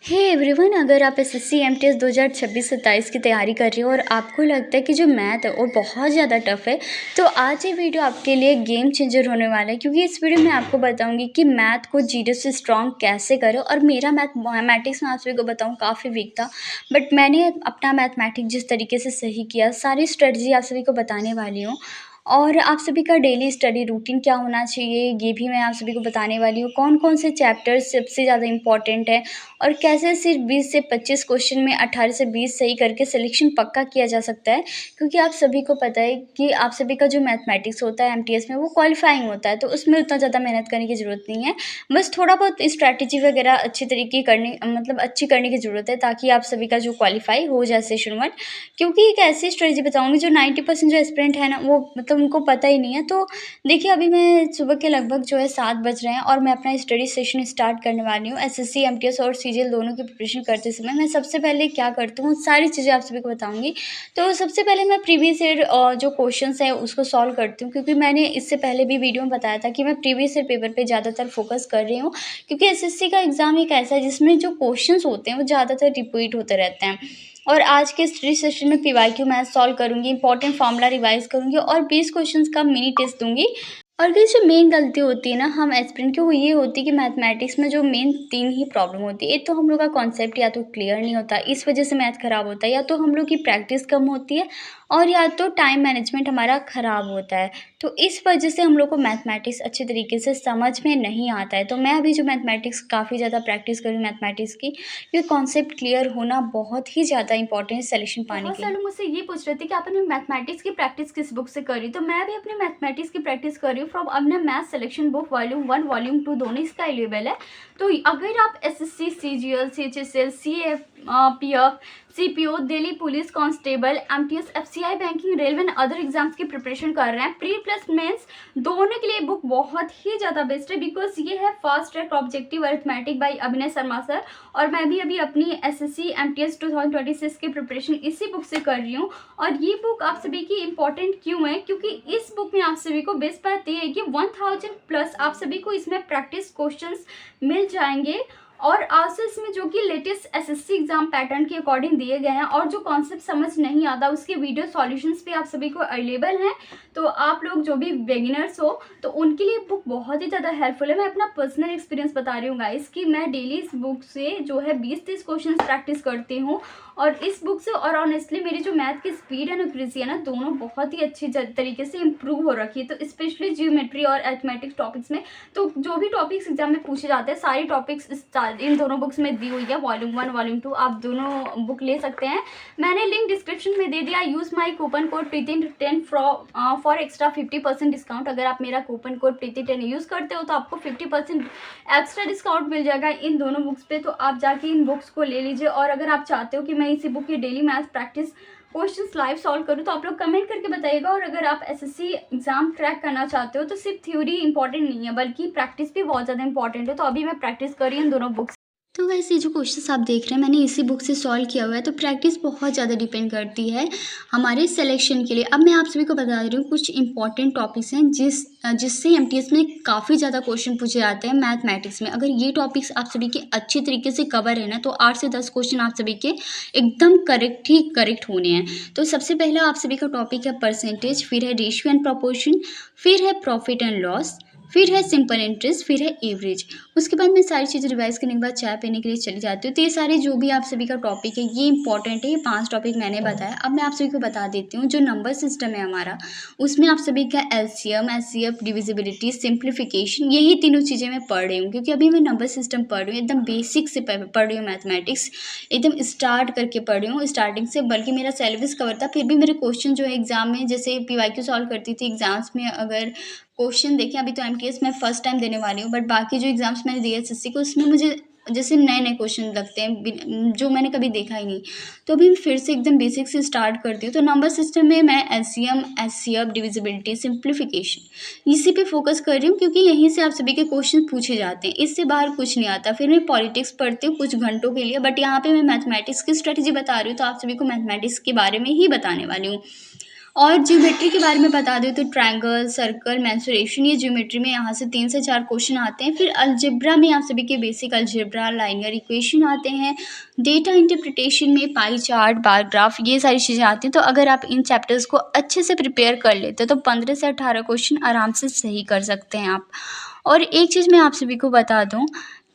Hey everyone, अगर आप SSC MTS 2026-27 की तैयारी कर रहे हो और आपको लगता है कि जो मैथ है वो बहुत ज़्यादा टफ है, तो आज ये वीडियो आपके लिए गेम चेंजर होने वाला है। क्योंकि इस वीडियो में आपको बताऊंगी कि मैथ को जीरो से स्ट्रॉन्ग कैसे करें। और मेरा मैथमेटिक्स में आप सभी को बताऊँ काफ़ी वीक था, बट मैंने अपना मैथमेटिक्स जिस तरीके से सही किया, सारी स्ट्रेटजी आप सभी को बताने वाली हूँ। और आप सभी का डेली स्टडी रूटीन क्या होना चाहिए, ये भी मैं आप सभी को बताने वाली हूँ। कौन कौन से चैप्टर्स सबसे ज़्यादा इंपॉर्टेंट है और कैसे सिर्फ 20 से 25 क्वेश्चन में 18 से 20 सही करके सिलेक्शन पक्का किया जा सकता है। क्योंकि आप सभी को पता है कि आप सभी का जो मैथमेटिक्स होता है एमटीएस में वो क्वालिफाइंग होता है, तो उसमें उतना ज़्यादा मेहनत करने की ज़रूरत नहीं है। बस थोड़ा बहुत स्ट्रैटेजी वगैरह अच्छी तरीके करनी मतलब अच्छी करने की ज़रूरत है, ताकि आप सभी का जो क्वालिफाई हो जाए सेशन 1। क्योंकि एक ऐसी स्ट्रेटजी बताऊँगी जो 90% जो एस्पिरेंट है ना, वो मतलब उनको पता ही नहीं है। तो देखिए, अभी मैं सुबह के लगभग जो है 7 बज रहे हैं और मैं अपना स्टडी सेशन स्टार्ट करने वाली हूँ। एसएससी एमटीएस और सीजीएल दोनों की प्रिपरेशन करते समय मैं सबसे पहले क्या करती हूँ, सारी चीज़ें आप सभी को बताऊँगी। तो सबसे पहले मैं प्रीवियस ईयर जो क्वेश्चंस हैं उसको सॉल्व करती हूँ। क्योंकि मैंने इससे पहले भी वीडियो में बताया था कि मैं प्रीवियस ईयर पेपर पे ज़्यादातर फोकस कर रही हूँ। क्योंकि एसएससी का एग्ज़ाम एक ऐसा है जिसमें जो क्वेश्चंस होते हैं वो ज़्यादातर रिपीट होते रहते हैं। और आज के स्टडी सेशन में पीवाईक्यू मैथ सॉल्व करूँगी, इंपॉर्टेंट फार्मूला रिवाइज करूँगी और 20 क्वेश्चंस का मिनी टेस्ट दूँगी। और ये जो मेन गलती होती है ना हम एस्पिरेंट की, वो ये होती है कि मैथमेटिक्स में जो मेन 3 ही प्रॉब्लम होती है। एक तो हम लोग का कॉन्सेप्ट या तो क्लियर नहीं होता, इस वजह से मैथ खराब होता है, या तो हम लोग की प्रैक्टिस कम होती है, और या तो टाइम मैनेजमेंट हमारा खराब होता है। तो इस वजह से हम लोग को मैथमेटिक्स अच्छे तरीके से समझ में नहीं आता है। तो मैं अभी जो मैथमेटिक्स काफ़ी ज़्यादा प्रैक्टिस कर रही हूँ मैथमेटिक्स की, ये कॉन्सेप्ट क्लियर होना बहुत ही ज़्यादा इंपॉर्टेंट है सिलेक्शन पाने बहुत के सारे लिए। लोग मुझसे ये पूछ रहे थे कि आपने मैथमेटिक्स की प्रैक्टिस किस बुक से करी, तो मैं भी अपने मैथमेटिक्स की प्रैक्टिस कर रही हूँ फ्रॉम अपने math selection book volume 1 volume 2 दोनों इसका अवेलेबल है। तो अगर आप SSC CGL CHSL CF PF CPO Delhi police constable MTS FCI banking railway and other exams की प्रिपरेशन कर रहे हैं, प्री प्लस मेंस दोनों के लिए बुक बहुत ही ज़्यादा बेस्ट है। बिकॉज ये है fast track objective arithmetic by Abhinay Sharma sir. और मैं भी अभी अपनी एसएससी एमटीएस 2026 की प्रिपरेशन इसी बुक से कर रही हूँ। और ये बुक आप सभी की इंपॉर्टेंट क्यों है, क्योंकि इस बुक में आप सभी को बेस्ट बात ये है कि 1000 प्लस आप सभी को इसमें प्रैक्टिस क्वेश्चंस मिल जाएंगे। और आंसर इसमें जो कि लेटेस्ट एसएससी एग्जाम पैटर्न के अकॉर्डिंग दिए गए हैं, और जो कॉन्सेप्ट समझ नहीं आता उसके वीडियो सॉल्यूशंस भी आप सभी को अवेलेबल हैं। तो आप लोग जो भी बिगिनर्स हो तो उनके लिए बुक बहुत ही ज़्यादा हेल्पफुल है। मैं अपना पर्सनल एक्सपीरियंस बता रही हूँ गाइस कि मैं डेली इस बुक से जो है 20-30 क्वेश्चन प्रैक्टिस करती हूँ। और इस बुक से और ऑनेस्टली मेरी जो मैथ की स्पीड एंड एक्यूरेसी है ना, दोनों बहुत ही अच्छी तरीके से इंप्रूव हो रखी है। तो स्पेशली जियोमेट्री और अरिथमेटिक्स टॉपिक्स में, तो जो भी टॉपिक्स एग्जाम में पूछे जाते हैं सारी टॉपिक्स इन दोनों बुक्स में दी हुई है, वॉल्यूम 1 वॉल्यूम 2 आप दोनों बुक ले सकते हैं। मैंने लिंक डिस्क्रिप्शन में दे दिया। यूज माई कूपन कोड प्रीति10 फॉर एक्स्ट्रा 50% डिस्काउंट। अगर आप मेरा कूपन कोड प्रीति10 यूज करते हो तो आपको 50% एक्स्ट्रा डिस्काउंट मिल जाएगा इन दोनों बुक्स पे। तो आप जाके इन बुक्स को ले लीजिए। और अगर आप चाहते हो कि मैं इसी बुक की daily math practice questions live solve करूँ तो आप लोग कमेंट करके बताइएगा। और अगर आप एसएससी एग्जाम क्रैक करना चाहते हो तो सिर्फ थ्योरी इंपॉर्टेंट नहीं है बल्कि प्रैक्टिस भी बहुत ज़्यादा इंपॉर्टेंट है। तो अभी मैं प्रैक्टिस कर रही हूँ इन दोनों बुक्स। तो वैसे ये जो क्वेश्चंस आप देख रहे हैं मैंने इसी बुक से सॉल्व किया हुआ है। तो प्रैक्टिस बहुत ज़्यादा डिपेंड करती है हमारे सिलेक्शन के लिए। अब मैं आप सभी को बता रही हूँ कुछ इंपॉर्टेंट टॉपिक्स हैं जिससे एमटीएस में काफ़ी ज़्यादा क्वेश्चन पूछे जाते हैं मैथमेटिक्स में। अगर ये टॉपिक्स आप सभी के अच्छे तरीके से कवर है ना, तो 8 से 10 क्वेश्चन आप सभी के एकदम करेक्ट होने हैं। तो सबसे पहला आप सभी का टॉपिक है परसेंटेज, फिर है रेशियो एंड प्रोपोर्शन, फिर है प्रॉफिट एंड लॉस, फिर है सिंपल इंटरेस्ट, फिर है एवरेज। उसके बाद मैं सारी चीज़ें रिवाइज करने के बाद चाय पीने के लिए चली जाती हूँ। तो ये सारे जो भी आप सभी का टॉपिक है ये इंपॉर्टेंट है। ये 5 टॉपिक मैंने बताया। अब मैं आप सभी को बता देती हूँ जो नंबर सिस्टम है हमारा, उसमें आप सभी का एलसीएम, एचसीएफ, डिविजिबिलिटी, सिंप्लीफिकेशन, यही तीनों चीज़ें मैं पढ़ रही हूँ। क्योंकि अभी मैं नंबर सिस्टम पढ़ रही हूँ, एकदम बेसिक से पढ़ रही हूँ मैथमेटिक्स, एकदम स्टार्ट करके पढ़ रही हूँ स्टार्टिंग से। बल्कि मेरा सिलेबस कवर था, फिर भी मेरे क्वेश्चन जो है एग्जाम में, जैसे पीवाईक्यू सॉल्व करती थी एग्जाम्स में, अगर क्वेश्चन देखें, अभी तो एमटीएस मैं फर्स्ट टाइम देने वाली हूँ, बट बाकी जो एग्जाम्स मैंने दिए एसएससी को, उसमें मुझे जैसे नए क्वेश्चन लगते हैं जो मैंने कभी देखा ही नहीं। तो अभी मैं फिर से एकदम बेसिक से स्टार्ट करती हूँ। तो नंबर सिस्टम में मैं एलसीएम, एचसीएफ, डिविजिबिलिटी, सिंप्लीफिकेशन इसी पे फोकस कर रही हूँ। क्योंकि यहीं से आप सभी के क्वेश्चन पूछे जाते हैं, इससे बाहर कुछ नहीं आता। फिर मैं पॉलिटिक्स पढ़ती हूँ कुछ घंटों के लिए, बट यहाँ पे मैं मैथमेटिक्स की स्ट्रेटेजी बता रही हूँ, तो आप सभी को मैथमेटिक्स के बारे में ही बताने वाली हूँ। और ज्योमेट्री के बारे में बता दूँ तो ट्रायंगल, सर्कल, मेंसुरेशन, ये ज्योमेट्री में यहाँ से 3 से 4 क्वेश्चन आते हैं। फिर अलजेब्रा में आप सभी के बेसिक अलजेब्रा, लाइनियर इक्वेशन आते हैं। डेटा इंटरप्रिटेशन में पाई चार्ट, बार ग्राफ, ये सारी चीज़ें आती हैं। तो अगर आप इन चैप्टर्स को अच्छे से प्रिपेयर कर लेते हो तो 15 से 18 क्वेश्चन आराम से सही कर सकते हैं आप। और एक चीज़ मैं आप सभी को बता दूँ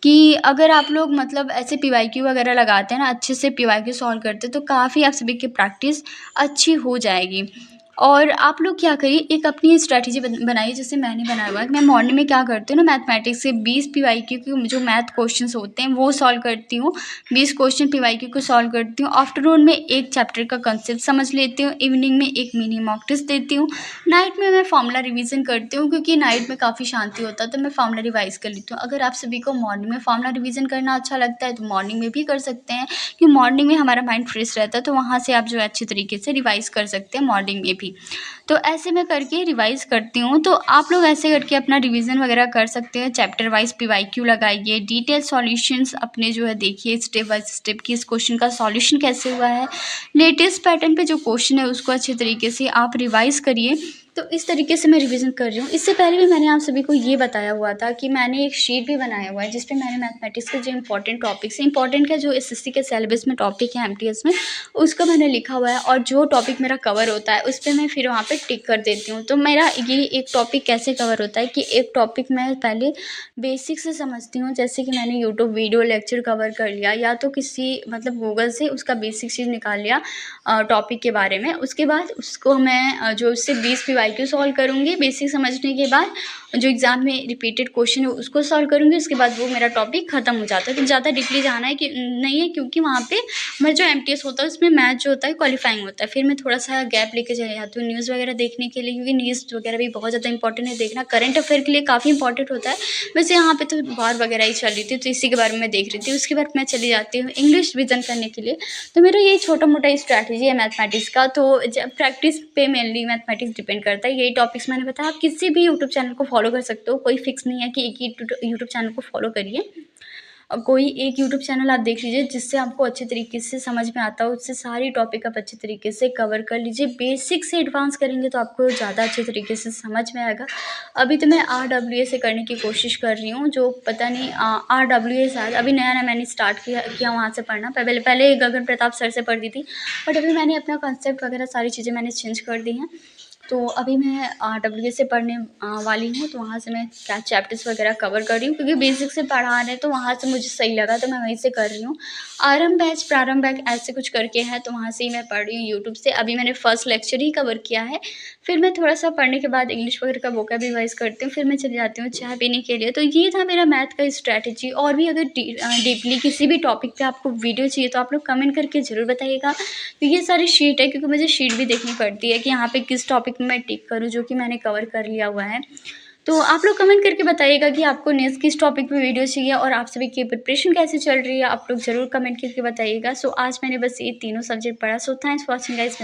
कि अगर आप लोग मतलब ऐसे पीवाईक्यू वगैरह लगाते हैं ना, अच्छे से पीवाईक्यू सॉल्व करते हैं तो काफ़ी आप सभी की प्रैक्टिस अच्छी हो जाएगी। और आप लोग क्या करिए, एक अपनी स्ट्रैटेजी बनाइए जैसे मैंने बनाया हुआ है। मैं मॉर्निंग में क्या करती हूँ ना, मैथमेटिक्स से 20 पीवाईक्यू के जो मैथ क्वेश्चंस होते हैं वो सॉल्व करती हूँ। 20 क्वेश्चन पीवाईक्यू को सॉल्व करती हूँ। आफ्टरनून में एक चैप्टर का कंसेप्ट समझ लेती हूँ। इवनिंग में एक मिनी मॉक टेस्ट देती हूँ। नाइट में मैं फार्मूला रिवीजन करती हूँ क्योंकि नाइट में काफ़ी शांति होता है तो मैं फार्मूला रिवाइज कर लेती हूँ। अगर आप सभी को मॉर्निंग में फार्मूला रिवीजन करना अच्छा लगता है तो मॉर्निंग में भी कर सकते हैं, क्योंकि मॉर्निंग में हमारा माइंड फ्रेश रहता है तो वहाँ से आप जो है अच्छे तरीके से रिवाइज कर सकते हैं मॉर्निंग में भी। तो ऐसे मैं करके रिवाइज़ करती हूँ। तो आप लोग ऐसे करके अपना रिवीजन वगैरह कर सकते हैं। चैप्टर वाइज पीवाईक्यू लगाइए, डिटेल सॉल्यूशंस अपने जो है देखिए स्टेप बाय स्टेप कि इस क्वेश्चन का सॉल्यूशन कैसे हुआ है। लेटेस्ट पैटर्न पे जो क्वेश्चन है उसको अच्छे तरीके से आप रिवाइज़ करिए। तो इस तरीके से मैं रिवीजन कर रही हूँ। इससे पहले भी मैंने आप सभी को ये बताया हुआ था कि मैंने एक शीट भी बनाया हुआ है जिस पे मैंने मैथमेटिक्स के जो इंपॉर्टेंट टॉपिक्स हैं, इंपॉर्टेंट क्या जो एसएससी के सिलेबस में टॉपिक है एमटीएस में, उसका मैंने लिखा हुआ है। और जो टॉपिक मेरा कवर होता है उस पे मैं फिर वहाँ पे टिक कर देती हूँ। तो मेरा ये एक टॉपिक कैसे कवर होता है कि एक टॉपिक मैं पहले बेसिक से समझती हूँ, जैसे कि मैंने यूट्यूब वीडियो लेक्चर कवर कर लिया या तो किसी मतलब गूगल से उसका बेसिक चीज़ निकाल लिया टॉपिक के बारे में। उसके बाद उसको मैं जो उससे 20 पीवाईक्यू सॉल्व करूँगी बेसिक समझने के बाद, जो एग्ज़ाम में रिपीटेड क्वेश्चन है उसको सॉल्व करूँगी। उसके बाद वो मेरा टॉपिक ख़त्म हो जाता है। तो ज़्यादा डीपली जाना है कि नहीं है, क्योंकि वहाँ पे मेरा जो एमटीएस होता है उसमें मैथ जो होता है क्वालिफाइंग होता है। फिर मैं थोड़ा-सा गैप लेके चली जाती हूँ न्यूज़ वगैरह देखने के लिए, क्योंकि न्यूज़ वगैरह भी बहुत ज़्यादा इंपॉर्टेंट है देखना। करंट अफ़ेयर के लिए काफ़ी इंपॉर्टेंट होता है। वैसे यहाँ पे तो वॉर वगैरह ही चल रही थी तो इसी के बारे में मैं देख रही थी। उसके बाद मैं चली जाती हूँ इंग्लिश रिवीज़न करने के लिए। तो मेरा ये छोटा-मोटा स्ट्रैटेजी है मैथमेटिक्स का। तो जब प्रैक्टिस पे मेनली मैथमेटिक्स डिपेंड करता है। यही टॉपिक्स मैंने बताया। आप किसी भी यूट्यूब चैनल को फॉलो कर सकते हो। कोई फिक्स नहीं है कि एक ही यूट्यूब चैनल को फॉलो करिए। कोई एक यूट्यूब चैनल आप देख लीजिए जिससे आपको अच्छे तरीके से समझ में आता हो, उससे सारी टॉपिक आप अच्छे तरीके से कवर कर लीजिए। बेसिक से एडवांस करेंगे तो आपको ज़्यादा अच्छे तरीके से समझ में आएगा। अभी तो मैं आरडब्ल्यूए से करने की कोशिश कर रही हूँ, जो पता नहीं आरडब्ल्यूए शायद अभी नया-नया मैंने स्टार्ट किया वहाँ से पढ़ना। पहले गगन प्रताप सर से पढ़ती थी, बट अभी मैंने अपना कॉन्सेप्ट वगैरह सारी चीज़ें मैंने चेंज कर दी हैं। तो अभी मैं डब्ल्यूए से पढ़ने वाली हूँ, तो वहाँ से मैं क्या चैप्टर्स वगैरह कवर कर रही हूँ, क्योंकि बेसिक से पढ़ा रहे हैं तो वहाँ से मुझे सही लगा तो मैं वहीं से कर रही हूँ। प्रारंभ बैच ऐसे कुछ करके है तो वहाँ से ही मैं पढ़ रही हूँ यूट्यूब से। अभी मैंने फर्स्ट लेक्चर ही कवर किया है। फिर मैं थोड़ा-सा पढ़ने के बाद इंग्लिश वगैरह का वोकैब रिवाइज़ करती हूँ, फिर मैं चली जाती हूँ चाय पीने के लिए। तो ये था मेरा मैथ का स्ट्रैटेजी। और भी अगर डीपली किसी भी टॉपिक पे आपको वीडियो चाहिए तो आप लोग कमेंट करके ज़रूर बताइएगा। तो ये सारी शीट है, क्योंकि मुझे शीट भी देखनी पड़ती है कि यहाँ पे किस टॉपिक में मैं टिक करूँ, जो कि मैंने कवर कर लिया हुआ है। तो आप लोग कमेंट करके बताइएगा कि आपको नेक्स्ट किस टॉपिक पे वीडियो चाहिए और आप सभी की प्रिपरेशन कैसे चल रही है, आप लोग ज़रूर कमेंट करके बताइएगा। सो आज मैंने बस ये तीनों सब्जेक्ट पढ़ा। So thanks for watching guys.